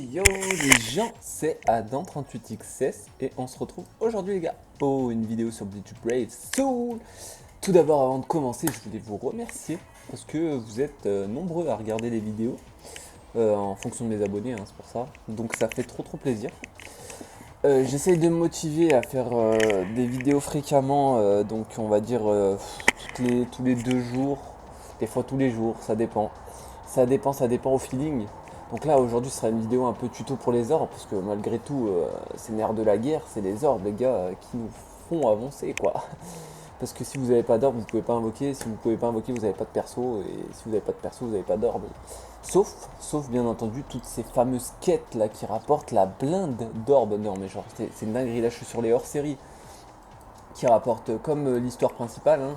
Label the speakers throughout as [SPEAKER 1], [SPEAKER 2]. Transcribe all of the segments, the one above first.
[SPEAKER 1] Yo les gens, c'est Adam38XS et on se retrouve aujourd'hui les gars pour une vidéo sur Bleach Brave Soul. Tout d'abord avant de commencer, je voulais vous remercier parce que vous êtes nombreux à regarder les vidéos en fonction de mes abonnés, hein, c'est pour ça. Donc ça fait trop plaisir. J'essaye de me motiver à faire des vidéos fréquemment, donc on va dire tous les 2 jours, des fois tous les jours, ça dépend. Ça dépend au feeling. Donc là aujourd'hui ce sera une vidéo un peu tuto pour les orbes, parce que malgré tout c'est nerfs de la guerre, c'est les orbes les gars qui nous font avancer quoi. Parce que si vous n'avez pas d'orbe, vous pouvez pas invoquer. Si vous pouvez pas invoquer, vous n'avez pas de perso. Et si vous n'avez pas de perso, vous n'avez pas d'orbe. Sauf bien entendu toutes ces fameuses quêtes là qui rapportent la blinde d'orbe. Non mais genre c'est une dinguerie. Là je suis sur les hors-série qui rapportent comme l'histoire principale, hein.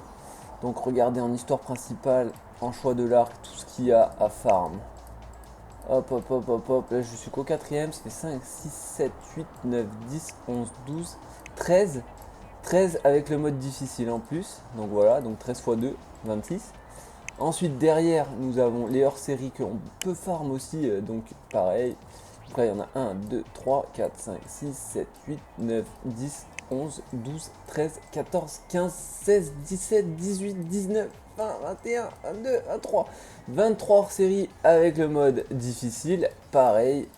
[SPEAKER 1] Donc regardez en histoire principale, en choix de l'arc, tout ce qu'il y a à farm. Hop. Là je suis qu'au quatrième. Ça fait 5, 6, 7, 8, 9, 10, 11, 12, 13. 13 avec le mode difficile en plus, donc voilà, donc 13 x 2, 26. Ensuite derrière nous avons les hors-série qu'on peut farm aussi, donc pareil. Après il y en a 1, 2, 3, 4, 5, 6, 7, 8, 9, 10, 11, 12, 13, 14, 15, 16, 17, 18, 19, 20, 21, 22, 23. 23 hors-série avec le mode difficile, pareil.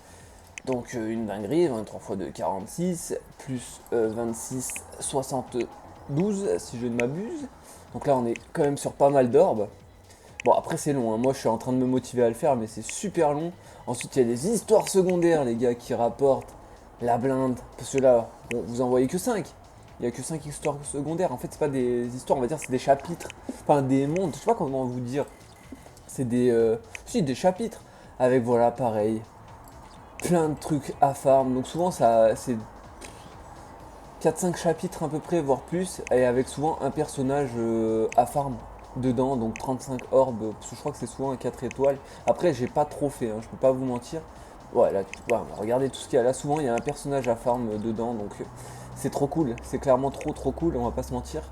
[SPEAKER 1] Donc une dinguerie, 23 x 2, 46, plus 26, 72 si je ne m'abuse. Donc là on est quand même sur pas mal d'orbes. Bon après c'est long, hein. Moi je suis en train de me motiver à le faire mais c'est super long. Ensuite il y a des histoires secondaires les gars qui rapportent la blinde. Parce que là, bon, vous en voyez que 5. Il n'y a que 5 histoires secondaires. En fait c'est pas des histoires, on va dire c'est des chapitres. Enfin des mondes, je sais pas comment vous dire. C'est des... si des chapitres. Avec voilà pareil plein de trucs à farm. Donc souvent ça c'est 4-5 chapitres à peu près, voire plus, et avec souvent un personnage à farm dedans, donc 35 orbes, parce que je crois que c'est souvent un 4 étoiles. Après j'ai pas trop fait, hein, je peux pas vous mentir. Ouais là, regardez tout ce qu'il y a là, souvent il y a un personnage à farm dedans, donc c'est trop cool, c'est clairement trop cool, on va pas se mentir.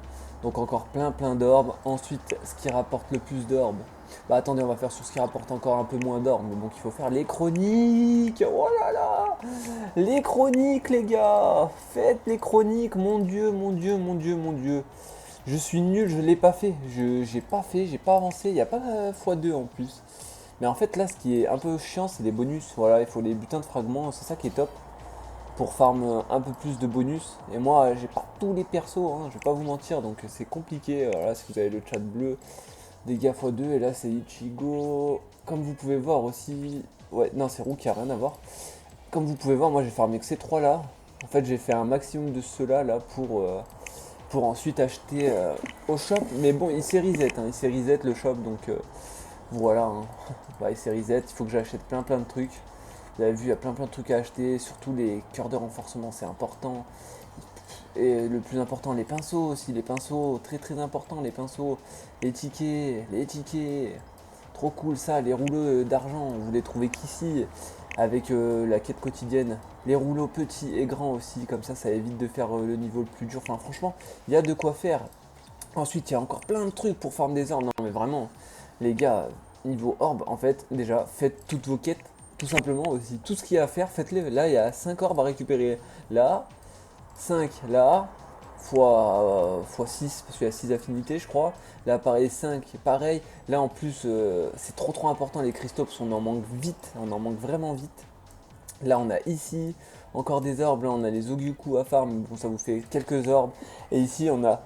[SPEAKER 1] Donc encore plein d'orbes. Ensuite, ce qui rapporte le plus d'orbes. Bah attendez, on va faire sur ce qui rapporte encore un peu moins d'orbes. Mais bon, il faut faire les chroniques. Oh là là. Les chroniques, les gars. Faites les chroniques. Mon Dieu, mon Dieu, mon Dieu, mon Dieu. Je suis nul, je l'ai pas fait. J'ai pas avancé. Il n'y a pas x2 en plus. Mais en fait, là, ce qui est un peu chiant, c'est les bonus. Voilà, il faut les butins de fragments. C'est ça qui est top pour farm un peu plus de bonus. Et moi, j'ai pas tous les persos, hein, je vais pas vous mentir, donc c'est compliqué. Là, si vous avez le chat bleu, dégâts x2, et là c'est Ichigo. Comme vous pouvez voir aussi, ouais, non, c'est Roux qui a rien à voir. Comme vous pouvez voir, moi j'ai farmé que ces trois là. En fait, j'ai fait un maximum de ceux-là là pour ensuite acheter au shop. Mais bon, il s'est reset, hein, il s'est reset le shop, donc voilà. Hein. Bah, il s'est reset, il faut que j'achète plein de trucs. Vous avez vu, il y a plein de trucs à acheter, surtout les cœurs de renforcement, c'est important. Et le plus important, les pinceaux aussi, les pinceaux, très important, les pinceaux, les tickets, trop cool ça, les rouleaux d'argent, vous les trouvez qu'ici, avec la quête quotidienne. Les rouleaux petits et grands aussi, comme ça évite de faire le niveau le plus dur. Enfin franchement, il y a de quoi faire. Ensuite, il y a encore plein de trucs pour farm des orbes. Non mais vraiment, les gars, niveau orbe, en fait, déjà, faites toutes vos quêtes, tout simplement aussi. Tout ce qu'il y a à faire, faites-les. Là, il y a 5 orbes à récupérer. Là, 5 là, fois 6, parce qu'il y a 6 affinités, je crois. Là, pareil, 5, pareil. Là, en plus, c'est trop important, les cristaux, parce qu'on en manque vite. On en manque vraiment vite. Là, on a ici encore des orbes. Là, on a les Ogyuku à farm. Bon, ça vous fait quelques orbes. Et ici, on a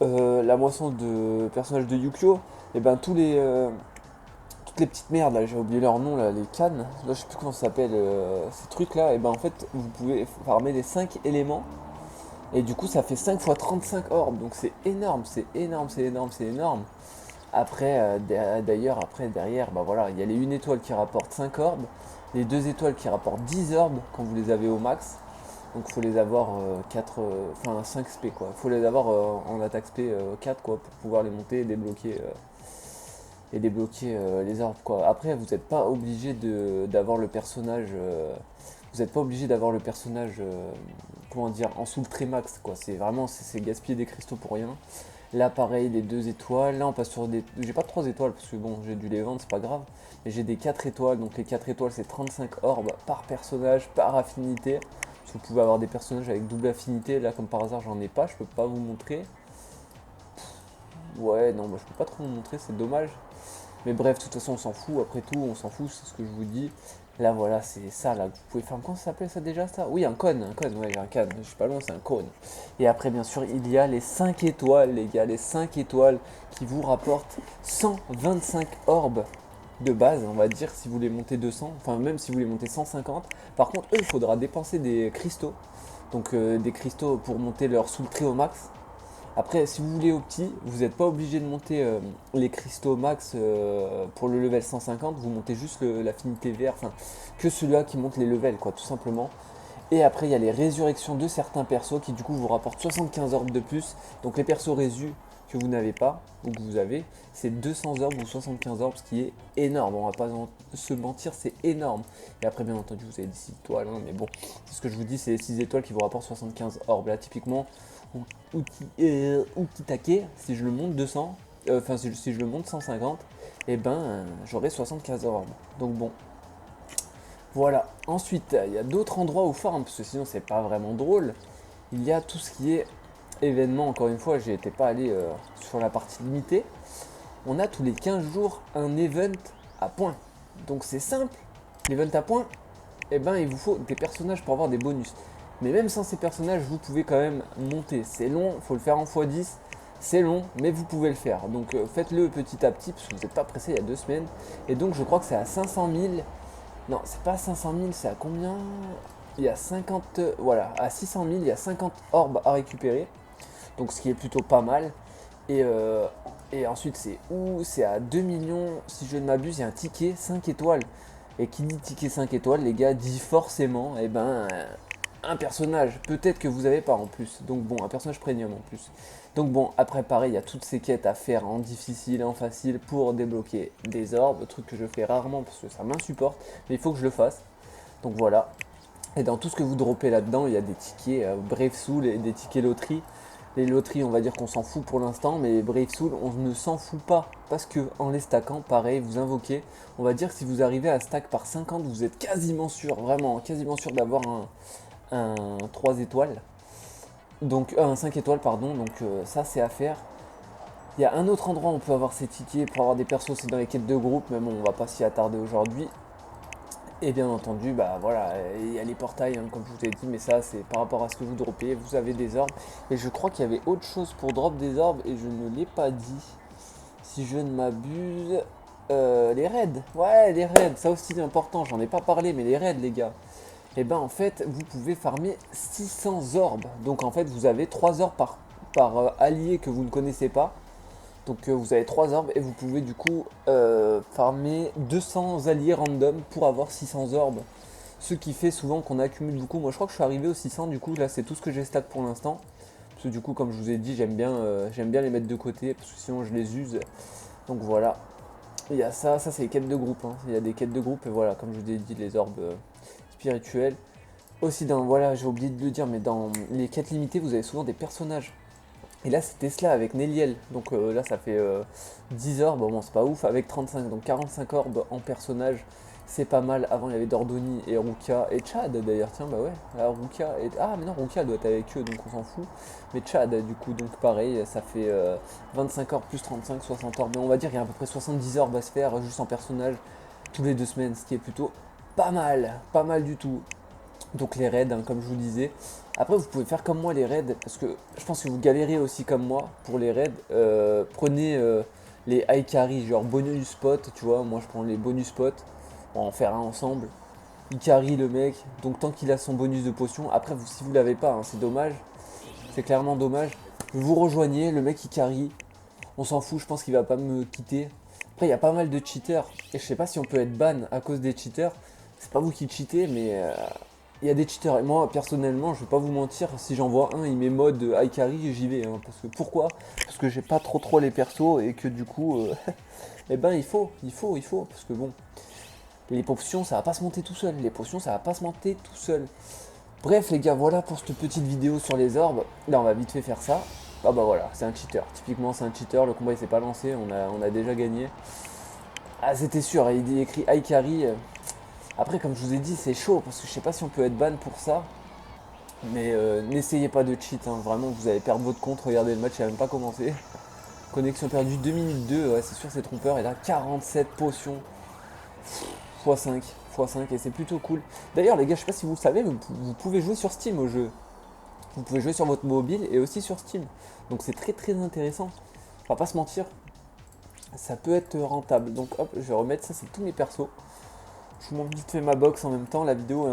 [SPEAKER 1] la moisson de personnages de Yukio, et ben toutes les petites merdes là, j'ai oublié leur nom là, les cannes, là je sais plus comment ça s'appelle ces trucs là, et ben en fait vous pouvez farmer les 5 éléments, et du coup ça fait 5 fois 35 orbes, donc c'est énorme, c'est énorme. Après d'ailleurs après derrière, bah voilà, il y a les 1 étoile qui rapportent 5 orbes, les 2 étoiles qui rapportent 10 orbes quand vous les avez au max. Donc il faut les avoir 4, enfin 5 SP quoi. Il faut les avoir en attaque SP 4 quoi pour pouvoir les monter et débloquer les arbres quoi. Après vous n'êtes pas obligé d'avoir le personnage. Vous n'êtes pas obligé d'avoir le personnage comment dire en sous le max quoi. C'est vraiment c'est gaspiller des cristaux pour rien. Là pareil, les 2 étoiles. Là on passe sur des... J'ai pas 3 étoiles parce que bon, j'ai dû les vendre, c'est pas grave. Mais j'ai des 4 étoiles, donc les 4 étoiles c'est 35 orbes par personnage, par affinité. Parce que vous pouvez avoir des personnages avec double affinité. Là comme par hasard j'en ai pas, je peux pas vous montrer. Ouais, non, bah, je peux pas trop vous montrer, c'est dommage. Mais bref, de toute façon on s'en fout, après tout on s'en fout, c'est ce que je vous dis. Là voilà, c'est ça là, vous pouvez faire, comment ça s'appelle ça déjà ça? Oui, un cône, ouais, j'ai un cône, je suis pas loin, c'est un cône. Et après bien sûr il y a les 5 étoiles les gars, les 5 étoiles qui vous rapportent 125 orbes de base, on va dire, si vous les montez 200, enfin même si vous les montez 150. Par contre eux il faudra dépenser des cristaux, donc des cristaux pour monter leur soul tree au max. Après, si vous voulez au petit, vous n'êtes pas obligé de monter les cristaux max pour le level 150. Vous montez juste l'affinité vert, enfin que celui-là qui monte les levels, quoi, tout simplement. Et après, il y a les résurrections de certains persos qui du coup vous rapportent 75 orbes de plus. Donc les persos résus que vous n'avez pas, ou que vous avez, c'est 200 orbes ou 75 orbes, ce qui est énorme. On va pas se mentir, c'est énorme. Et après, bien entendu, vous avez des 6 étoiles, hein, mais bon, c'est ce que je vous dis, c'est les 6 étoiles qui vous rapportent 75 orbes. Là, typiquement, Ukitake, si je le monte 200, enfin si je le monte 150, et ben j'aurai 75 orbes. Donc bon, voilà. Ensuite, il y a d'autres endroits où farm, parce que sinon c'est pas vraiment drôle. Il y a tout ce qui est événement, encore une fois, j'étais pas allé sur la partie limitée. On a tous les 15 jours un event à points. Donc c'est simple, l'event à points, et ben il vous faut des personnages pour avoir des bonus. Mais même sans ces personnages, vous pouvez quand même monter. C'est long, il faut le faire en x10. C'est long, mais vous pouvez le faire. Donc faites-le petit à petit, parce que vous n'êtes pas pressé il y a 2 semaines. Et donc je crois que c'est à 500 000. Non, c'est pas 500 000, c'est à combien? Il y a 50... Voilà, à 600 000, il y a 50 orbes à récupérer. Donc ce qui est plutôt pas mal. Et ensuite c'est où? C'est à 2 millions, si je ne m'abuse, il y a un ticket 5 étoiles. Et qui dit ticket 5 étoiles, les gars, dit forcément, eh ben, un personnage, peut-être que vous n'avez pas en plus. Donc bon, un personnage premium en plus. Donc bon, après pareil, il y a toutes ces quêtes à faire en difficile et en facile pour débloquer des orbes, truc que je fais rarement parce que ça m'insupporte, mais il faut que je le fasse. Donc voilà. Et dans tout ce que vous droppez là-dedans, il y a des tickets Brave Soul et des tickets loterie. Les loteries, on va dire qu'on s'en fout pour l'instant, mais les Brave Soul, on ne s'en fout pas. Parce que en les stackant, pareil, vous invoquez. On va dire que si vous arrivez à stack par 50, vous êtes quasiment sûr, vraiment quasiment sûr d'avoir un 3 étoiles. Donc un 5 étoiles, pardon. Donc ça, c'est à faire. Il y a un autre endroit où on peut avoir ces tickets pour avoir des persos, c'est dans les quêtes de groupe, mais bon, on va pas s'y attarder aujourd'hui. Et bien entendu, bah voilà, il y a les portails, hein, comme je vous ai dit, mais ça c'est par rapport à ce que vous droppez, vous avez des orbes. Et je crois qu'il y avait autre chose pour drop des orbes et je ne l'ai pas dit. Si je ne m'abuse, les raids. Ouais, les raids, ça aussi c'est important, j'en ai pas parlé, mais les raids les gars. Et ben en fait, vous pouvez farmer 600 orbes. Donc en fait, vous avez 3 orbes par allié que vous ne connaissez pas. Donc vous avez 3 orbes et vous pouvez du coup farmer 200 alliés random pour avoir 600 orbes. Ce qui fait souvent qu'on accumule beaucoup. Moi je crois que je suis arrivé aux 600 du coup, là c'est tout ce que j'ai stack pour l'instant. Parce que du coup comme je vous ai dit j'aime bien les mettre de côté parce que sinon je les use. Donc voilà. Il y a ça c'est les quêtes de groupe. Hein. Il y a des quêtes de groupe et voilà comme je vous ai dit les orbes spirituels. Aussi dans, voilà j'ai oublié de le dire mais dans les quêtes limitées vous avez souvent des personnages. Et là c'est Tesla avec Neliel, donc là ça fait 10 orbes, bon c'est pas ouf, avec 35, donc 45 orbes en personnage, c'est pas mal. Avant il y avait Dordoni et Rukia et Chad d'ailleurs, tiens bah ouais, là, Rukia et... Ah mais non, Rukia doit être avec eux donc on s'en fout, mais Chad du coup donc pareil, ça fait 25 orbes plus 35, 60 orbes, mais on va dire qu'il y a à peu près 70 orbes à se faire juste en personnage tous les 2 semaines, ce qui est plutôt pas mal du tout. Donc les raids, hein, comme je vous disais. Après, vous pouvez faire comme moi les raids, parce que je pense que vous galérez aussi comme moi pour les raids. Prenez les high carry, genre bonus spot, tu vois. Moi, je prends les bonus spots. On va en faire un ensemble. Il carry le mec, donc tant qu'il a son bonus de potion. Après, si vous l'avez pas, hein, c'est dommage. C'est clairement dommage. Vous rejoignez, le mec il carry. On s'en fout, je pense qu'il va pas me quitter. Après, il y a pas mal de cheaters. Et je sais pas si on peut être ban à cause des cheaters. C'est pas vous qui cheatez, mais il y a des cheaters. Et moi, personnellement, je vais pas vous mentir, si j'en vois un, il met mode high carry, j'y vais. Hein, parce que, pourquoi? Parce que j'ai pas trop les persos et que du coup, eh ben il faut. Parce que bon, les potions, ça va pas se monter tout seul. Les potions, ça va pas se monter tout seul. Bref, les gars, voilà pour cette petite vidéo sur les orbes. Là, on va vite fait faire ça. Ah bah voilà, c'est un cheater. Typiquement, c'est un cheater. Le combat il s'est pas lancé. On a déjà gagné. Ah, c'était sûr. Il écrit iCarry. Après, comme je vous ai dit, c'est chaud parce que je sais pas si on peut être ban pour ça. Mais n'essayez pas de cheat. Hein. Vraiment, vous allez perdre votre compte. Regardez, le match il a même pas commencé. Connexion perdue 2 minutes 2. Ouais, c'est sûr, c'est trompeur. Et là, 47 potions. x5. x5. Et c'est plutôt cool. D'ailleurs, les gars, je sais pas si vous le savez, mais vous pouvez jouer sur Steam au jeu. Vous pouvez jouer sur votre mobile et aussi sur Steam. Donc c'est très très intéressant. On va pas se mentir, ça peut être rentable. Donc hop, je vais remettre ça, c'est tous mes persos. Je vous montre vite fait ma box en même temps. La vidéo est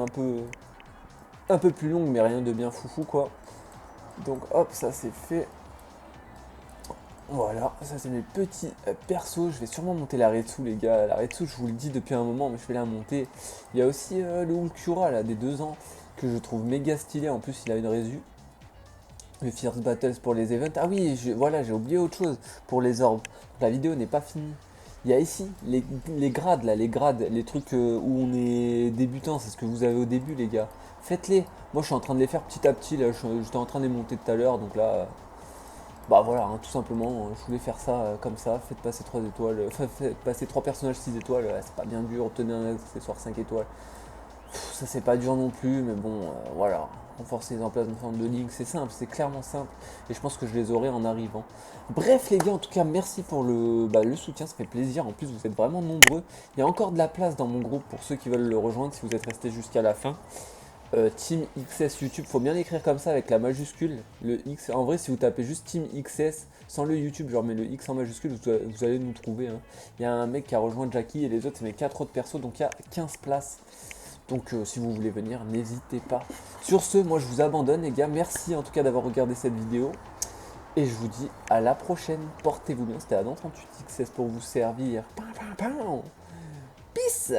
[SPEAKER 1] un peu plus longue, mais rien de bien foufou quoi. Donc hop, ça c'est fait. Voilà, ça c'est mes petits persos. Je vais sûrement monter la Retsu les gars. La Retsu, je vous le dis depuis un moment, mais je vais la monter. Il y a aussi le Ulcura là, des 2 ans, que je trouve méga stylé. En plus, il a une résu. Le Fierce Battles pour les events. Ah oui, voilà, j'ai oublié autre chose pour les orbes. La vidéo n'est pas finie. Il y a ici les grades, là, les grades, les trucs où on est débutant, c'est ce que vous avez au début, les gars. Faites-les. Moi, je suis en train de les faire petit à petit. Là, j'étais en train de les monter tout à l'heure, donc là, bah voilà, hein, tout simplement, je voulais faire ça comme ça. Faites passer 3 étoiles, enfin, faites passer 3 personnages 6 étoiles. C'est pas bien dur. Obtenez un accessoire 5 étoiles. Ça c'est pas dur non plus, mais bon, voilà. Renforcer les emplacements de ligne, c'est simple, c'est clairement simple. Et je pense que je les aurai en arrivant. Bref les gars, en tout cas, merci pour le soutien, ça fait plaisir. En plus, vous êtes vraiment nombreux. Il y a encore de la place dans mon groupe pour ceux qui veulent le rejoindre, si vous êtes restés jusqu'à la fin. Team XS YouTube, faut bien l'écrire comme ça avec la majuscule. Le X, en vrai, si vous tapez juste Team XS sans le YouTube, genre mets le X en majuscule, vous allez nous trouver. Hein. Il y a un mec qui a rejoint Jackie et les autres, c'est mes 4 autres persos, donc il y a 15 places. Donc si vous voulez venir, n'hésitez pas. Sur ce, moi je vous abandonne les gars. Merci en tout cas d'avoir regardé cette vidéo. Et je vous dis à la prochaine. Portez-vous bien. C'était Adam 38XS pour vous servir. Peace.